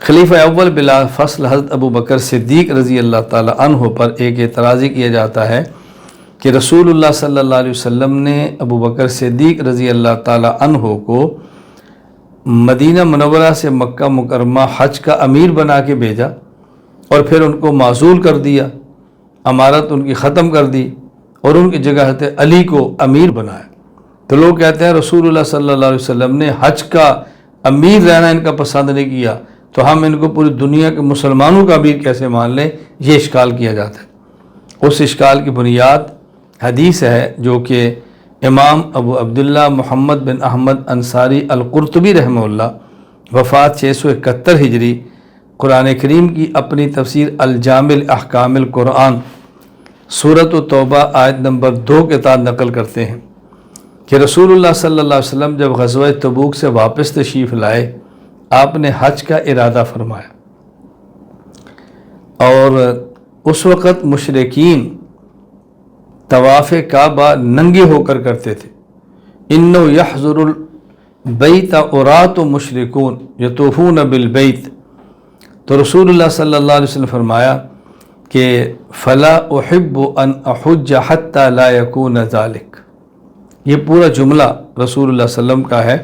خلیفہ اول بلا فصل حضرت ابو بکر صدیق رضی اللہ تعالی عنہ پر ایک اعتراض کیا جاتا ہے کہ رسول اللہ صلی اللہ علیہ وسلم نے ابو بکر صدیق رضی اللہ تعالی عنہ کو مدینہ منورہ سے مکہ مکرمہ حج کا امیر بنا کے بھیجا اور پھر ان کو معزول کر دیا، امارت ان کی ختم کر دی اور ان کی جگہ حضرت علی کو امیر بنایا۔ تو لوگ کہتے ہیں رسول اللہ صلی اللہ علیہ وسلم نے حج کا امیر رہنا ان کا پسند نہیں کیا، تو ہم ان کو پوری دنیا کے مسلمانوں کا امیر کیسے مان لیں؟ یہ اشکال کیا جاتا ہے۔ اس اشکال کی بنیاد حدیث ہے جو کہ امام ابو عبداللہ محمد بن احمد انصاری القرطبی رحمہ اللہ وفات 671 ہجری قرآن کریم کی اپنی تفسیر الجامع احکام القرآن سورۃ توبہ آیت نمبر 2 کے تحت نقل کرتے ہیں کہ رسول اللہ صلی اللہ علیہ وسلم جب غزوہ تبوک سے واپس تشریف لائے، آپ نے حج کا ارادہ فرمایا، اور اس وقت مشرکین طواف کعبہ ننگے ہو کر کرتے تھے۔ انو یحضر البیت عراۃ مشرکون یطوفون بالبیت، تو رسول اللہ صلی اللہ علیہ وسلم فرمایا کہ فلا احب ان احج حتی لا یکون ذالک، یہ پورا جملہ رسول اللہ صلی اللہ علیہ وسلم کا ہے۔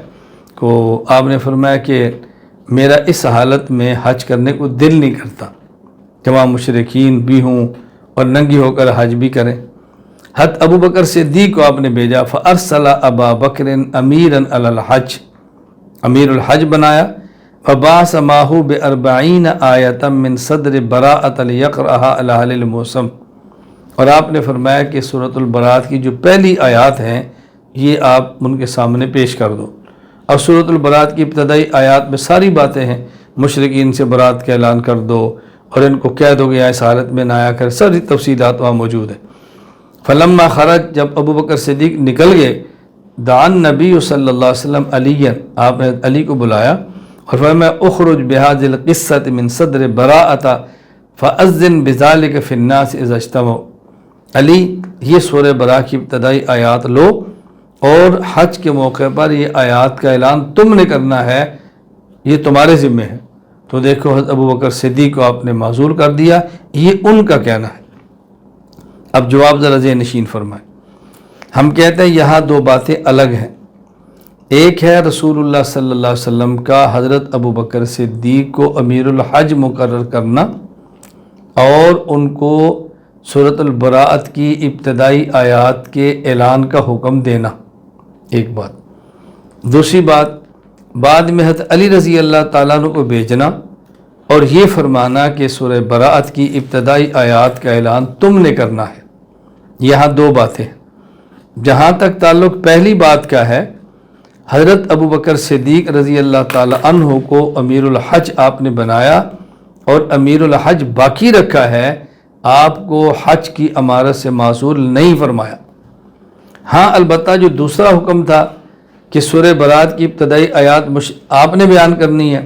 تو آپ نے فرمایا کہ میرا اس حالت میں حج کرنے کو دل نہیں کرتا کہ وہاں مشرکین بھی ہوں اور ننگی ہو کر حج بھی کریں۔ حضرت ابو بکر صدیق کو آپ نے بھیجا، فارسل ابا بکر امیرا علی الحج، امیر الحج بنایا، فبعث معہ ب40 آیۃ من صدر براءۃ لیقرأھا علی اہل الموسم، اور آپ نے فرمایا کہ سورۃ البراءۃ کی جو پہلی آیات ہیں یہ آپ ان کے سامنے پیش کر دو، اور سورۃ البراءۃ کی ابتدائی آیات میں ساری باتیں ہیں، مشرکین سے برات کا اعلان کر دو اور ان کو کہہ دو کہ یہاں اس حالت میں نہ آیا کر، ساری تفصیلات وہاں موجود ہیں۔ فلما خرج، جب ابو بکر صدیق نکل گئے، دعا النبی صلی اللہ علیہ وسلم علی، آپ نے علی کو بلایا اور فرمایا اخرج بهذه القصة من صدر براءۃ فاذن بذلك في الناس اذا اجتمعوا، علی یہ سورہ براء کی ابتدائی آیات لو اور حج کے موقع پر یہ آیات کا اعلان تم نے کرنا ہے، یہ تمہارے ذمہ ہے۔ تو دیکھو حضرت ابو بکر صدیق کو آپ نے معزول کر دیا، یہ ان کا کہنا ہے۔ اب جواب ذرا ذہن نشین فرمائیں۔ ہم کہتے ہیں یہاں دو باتیں الگ ہیں، ایک ہے رسول اللہ صلی اللہ علیہ وسلم کا حضرت ابو بکر صدیق کو امیر الحج مقرر کرنا اور ان کو سورۃ البراءۃ کی ابتدائی آیات کے اعلان کا حکم دینا، ایک بات۔ دوسری بات، بعد میں حضرت علی رضی اللہ تعالیٰ عنہ کو بھیجنا اور یہ فرمانا کہ سورہ براءۃ کی ابتدائی آیات کا اعلان تم نے کرنا ہے۔ یہاں دو باتیں، جہاں تک تعلق پہلی بات کا ہے، حضرت ابو بکر صدیق رضی اللہ تعالی عنہ کو امیر الحج آپ نے بنایا اور امیر الحج باقی رکھا ہے، آپ کو حج کی امارت سے معزول نہیں فرمایا۔ ہاں البتہ جو دوسرا حکم تھا کہ سورہ براءۃ کی ابتدائی آیات آپ نے بیان کرنی ہے،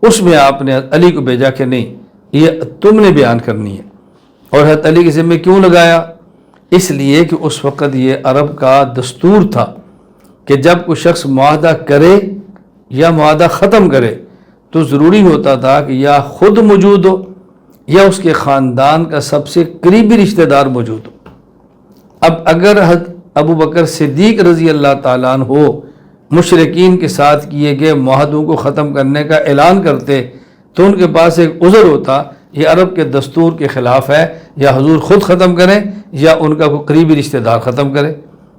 اس میں آپ نے علی کو بھیجا کہ نہیں، یہ تم نے بیان کرنی ہے۔ اور حضرت علی کے ذمہ کیوں لگایا؟ اس لیے کہ اس وقت یہ عرب کا دستور تھا کہ جب کوئی شخص معاہدہ کرے یا معاہدہ ختم کرے تو ضروری ہوتا تھا کہ یا خود موجود ہو یا اس کے خاندان کا سب سے قریبی رشتہ دار موجود ہو۔ اب اگر حضرت ابو بکر صدیق رضی اللہ تعالیٰ عنہ ہو مشرکین کے ساتھ کیے گئے معاہدوں کو ختم کرنے کا اعلان کرتے تو ان کے پاس ایک عذر ہوتا، یہ عرب کے دستور کے خلاف ہے، یا حضور خود ختم کریں یا ان کا کوئی قریبی رشتہ دار ختم کرے۔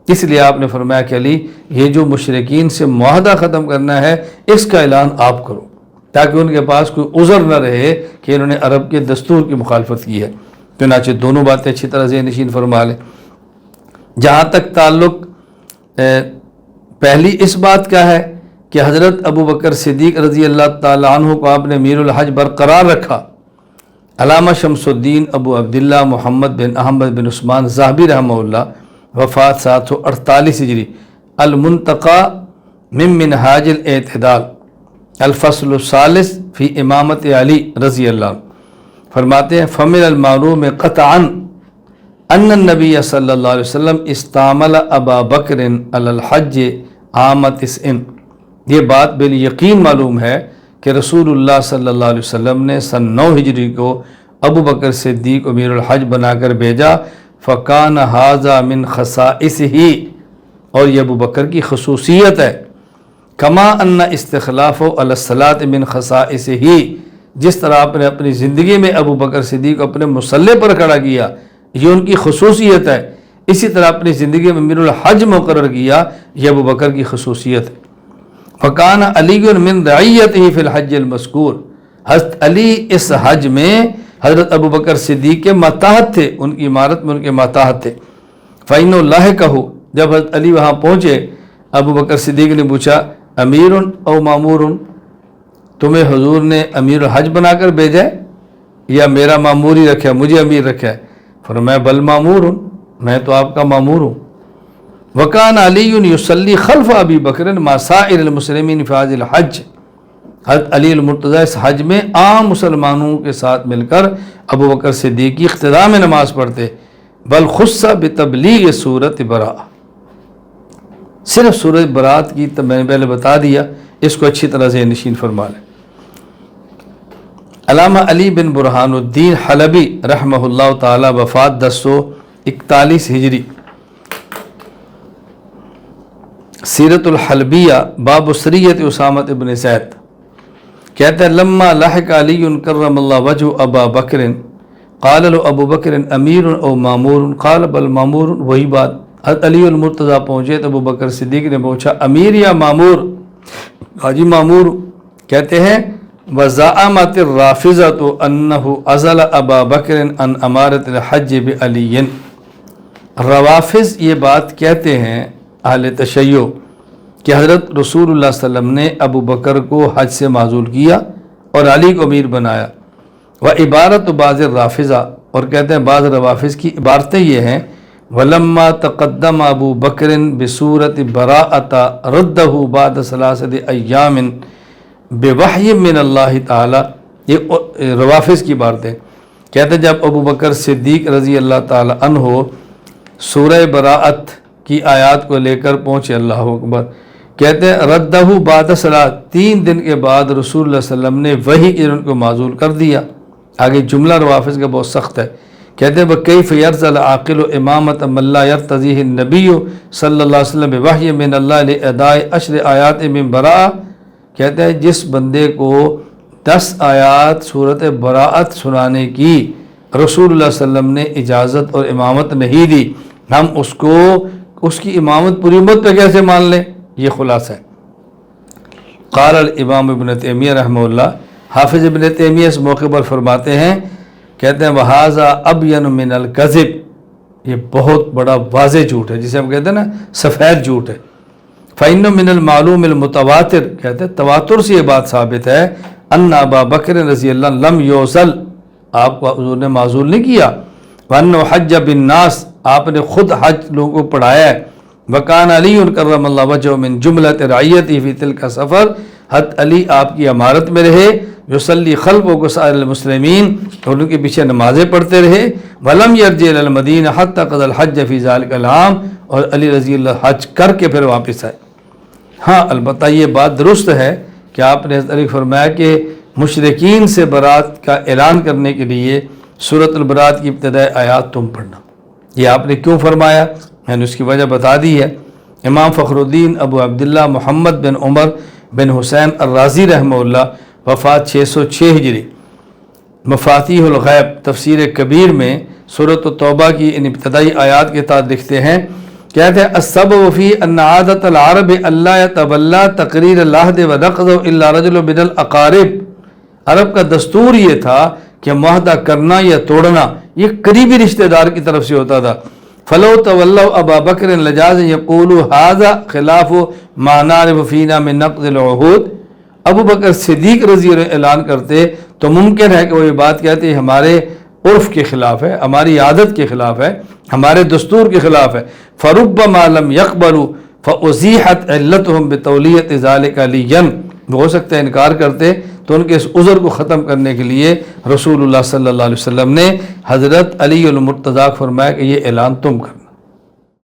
اس لیے آپ نے فرمایا کہ علی یہ جو مشرکین سے معاہدہ ختم کرنا ہے اس کا اعلان آپ کرو، تاکہ ان کے پاس کوئی عذر نہ رہے کہ انہوں نے عرب کے دستور کی مخالفت کی ہے۔ چنانچہ دونوں باتیں اچھی طرح ذہن نشین فرما لیں۔ جہاں تک تعلق پہلی اس بات کا ہے کہ حضرت ابو بکر صدیق رضی اللہ تعالیٰ عنہ کو آپ نے امیر الحج برقرار رکھا، علامہ شمس الدین ابو عبداللہ محمد بن احمد بن عثمان ذہبی رحمہ اللہ وفات 748 ہجری، المنتقى من منہاج الاعتدال الفصل الثالث فی امامت علی رضی اللہ عنہ فرماتے ہیں فمن المعلوم قطعا ان النبی صلی اللہ علیہ وسلم استعمل ابا بکر علی الحج عام 9، یہ بات بالیقین معلوم ہے کہ رسول اللہ صلی اللہ علیہ وسلم نے سن 9 ہجری کو ابو بکر صدیق امیر الحج بنا کر بھیجا، فکان ھذا من خصائصہ، اور یہ ابو بکر کی خصوصیت ہے، کما ان استخلاف علی الصلاۃ من خصائصہ، جس طرح آپ نے اپنی زندگی میں ابو بکر صدیق کو اپنے مصلی پر کھڑا کیا، یہ ان کی خصوصیت ہے، اسی طرح اپنی زندگی میں امیر الحج مقرر کیا، یہ ابو بکر کی خصوصیت ہے۔ فکان علی من رعیتہ فی الحج المذکور، حضرت علی اس حج میں حضرت ابو بکر صدیق کے ماتحت تھے، ان کی عمارت میں ان کے ماتحت تھے۔ فإنہ لاحقہ، جب حضرت علی وہاں پہنچے، ابو بکر صدیق نے پوچھا امیر او مامور، تمہیں حضور نے امیر الحج بنا کر بھیجا ہے یا میرا مامور ہی رکھا ہے، مجھے امیر رکھا ہے؟ فرمایا بل مامور، میں تو آپ کا مامور ہوں۔ وکان علی یصلی خلف ابی بکر مع سائر المسلمین فی ھذا الحج، حضرت علی المرتضیٰ اس حج میں عام مسلمانوں کے ساتھ مل کر ابو بکر صدیق کی اقتداء میں نماز پڑھتے، بل خص بتبلیغ سورۃ براءہ، صرف سورۃ برات کی میں نے پہلے بتا دیا، اس کو اچھی طرح سے نشین فرما لیں۔ علامہ علی بن برہان الدین حلبی رحمہ اللہ تعالی، وفات 1041 ہجری، سیرت الحلبیہ باب سریت اسامہ ابن زید، کہتے ہیں لما لحق علی کرم اللہ وجہ ابا بکر قال له ابو بکر امیر او مامور، قال بل مامور، وہی بات، حضرت علی المرتضیٰ پہنچے تو ابو بکر صدیق نے پوچھا امیر یا مامور؟ حاجی مامور۔ کہتے ہیں وزعمت الرافضۃ انہ عزل ابا بکر عن امارۃ الحج بعلی، روافض یہ بات کہتے ہیں اہل تشیع کہ حضرت رسول اللہ صلی اللہ علیہ وسلم نے ابو بکر کو حج سے معزول کیا اور علی کو امیر بنایا۔ وعبارت بعض الرافضہ، اور کہتے ہیں بعض روافض کی عبارتیں یہ ہیں وَلَمَّا تَقَدَّمَ ابو بکر بصورت براءۃ رَدَّهُ بعد 3 ایام بوحی من اللہ تعالی، یہ روافض کی عبارتیں، کہتے ہیں جب ابو بکر صدیق رضی اللہ تعالی عنہ سورہ براءت کی آیات کو لے کر پہنچے، اللہ اکبر، کہتے ہیں ردہ بعد 3 دن کے بعد رسول اللہ صلی اللہ علیہ وسلم نے وحی کے ان کو معزول کر دیا۔ آگے جملہ روافض کا بہت سخت ہے، کہتے ہیں وَكَيْفَ يَرْضَى الْعَاقِلُ إِمَامَةَ مَنْ لَا يَرْتَضِيهِ النَّبِيُّ صلی اللہ علیہ وسلم بوحی من اللہ لِأَدَاءِ 10 آیات من براءہ، کہتے ہیں جس بندے کو 10 آیات صورت براءت سنانے کی رسول اللہ صلی اللہ علیہ وسلم نے اجازت اور امامت نہیں دی، ہم اس کی امامت پوری امت پہ کیسے مان لیں؟ یہ خلاصہ ہے۔ قال الامام ابن تیمیہ رحمہ اللہ، حافظ ابن تیمیہ اس موقع پر فرماتے ہیں، کہتے ہیں وَهَذَا أَبْيَنُ مِنَ الْكَذِبِ، یہ بہت بڑا واضح جھوٹ ہے، جسے ہم کہتے ہیں نا سفید جھوٹ ہے۔ فَإِنَّ مِنَ الْمَعْلُومِ الْمُتَوَاتِرِ، کہتے ہیں تواتر سے یہ بات ثابت ہے، أَنَّ أَبَا بَكْرٍ رضی اللہ عنہ لَمْ يُعْزَلْ، آپ کو حضور نے معزول نہیں کیا، وَأَنَّهُ حَجَّ بِالنَّاسِ، آپ نے خود حج لوگوں کو پڑھایا ہے، وَكَانَ عَلِيٌّ كَرَّمَ اللَّهُ وَجْهَهُ مِنْ جُمْلَةِ رَعِيَّتِهِ فِي تِلْكَ السَّفَرِ، حضرت علی آپ کی عمارت میں رہے، یصلی خلفہ سائر المسلمین، اور ان کے پیچھے نمازیں پڑھتے رہے، وَلَمْ يَرْجِعْ إِلَى الْمَدِينَةِ حَتَّى قَضَى الْحَجَّ فِي ذَلِكَ الْعَامِ، اور علی رضی اللہ حج کر کے پھر واپس آئے۔ ہاں البتہ یہ بات درست ہے کہ آپ نے حضرت علی فرمایا کہ مشرکین سے برات کا اعلان کرنے کے لیے سورۃ البراءت کی ابتدائی آیات تم پڑھنا، یہ آپ نے کیوں فرمایا؟ میں نے اس کی وجہ بتا دی ہے۔ امام فخر الدین ابو عبداللہ محمد بن عمر بن حسین الرازی رحمہ اللہ، وفات 606 ہجری، مفاتیح الغیب تفسیر کبیر میں سورۃ التوبہ کی ان ابتدائی آیات کے تحت لکھتے ہیں، کہتے ہیں السبب فی ان عادت العرب اللہ یتولی تقریر العہد ونقضہ الا رجل من الاقارب، عرب کا دستور یہ تھا کہ معاہدہ کرنا یا توڑنا یہ قریبی رشتہ دار کی طرف سے ہوتا تھا۔ فلو تولوا ابا بکر لجاز یقولوا ھذا خلاف ما نعرف فینا من نقض العہود، ابو بکر صدیق رضی اللہ عنہ اعلان کرتے تو ممکن ہے کہ وہ یہ بات کہتے ہیں ہمارے عرف کے خلاف ہے، ہماری عادت کے خلاف ہے، ہمارے دستور کے خلاف ہے۔ فربما لم يقبلوا فأزیحت علتهم بتولیت ذلك علیا، ہو سکتا ہے انکار کرتے تو ان کے اس عذر کو ختم کرنے کے لیے رسول اللہ صلی اللہ علیہ وسلم نے حضرت علی المرتضیٰ کو فرمایا کہ یہ اعلان تم کرنا۔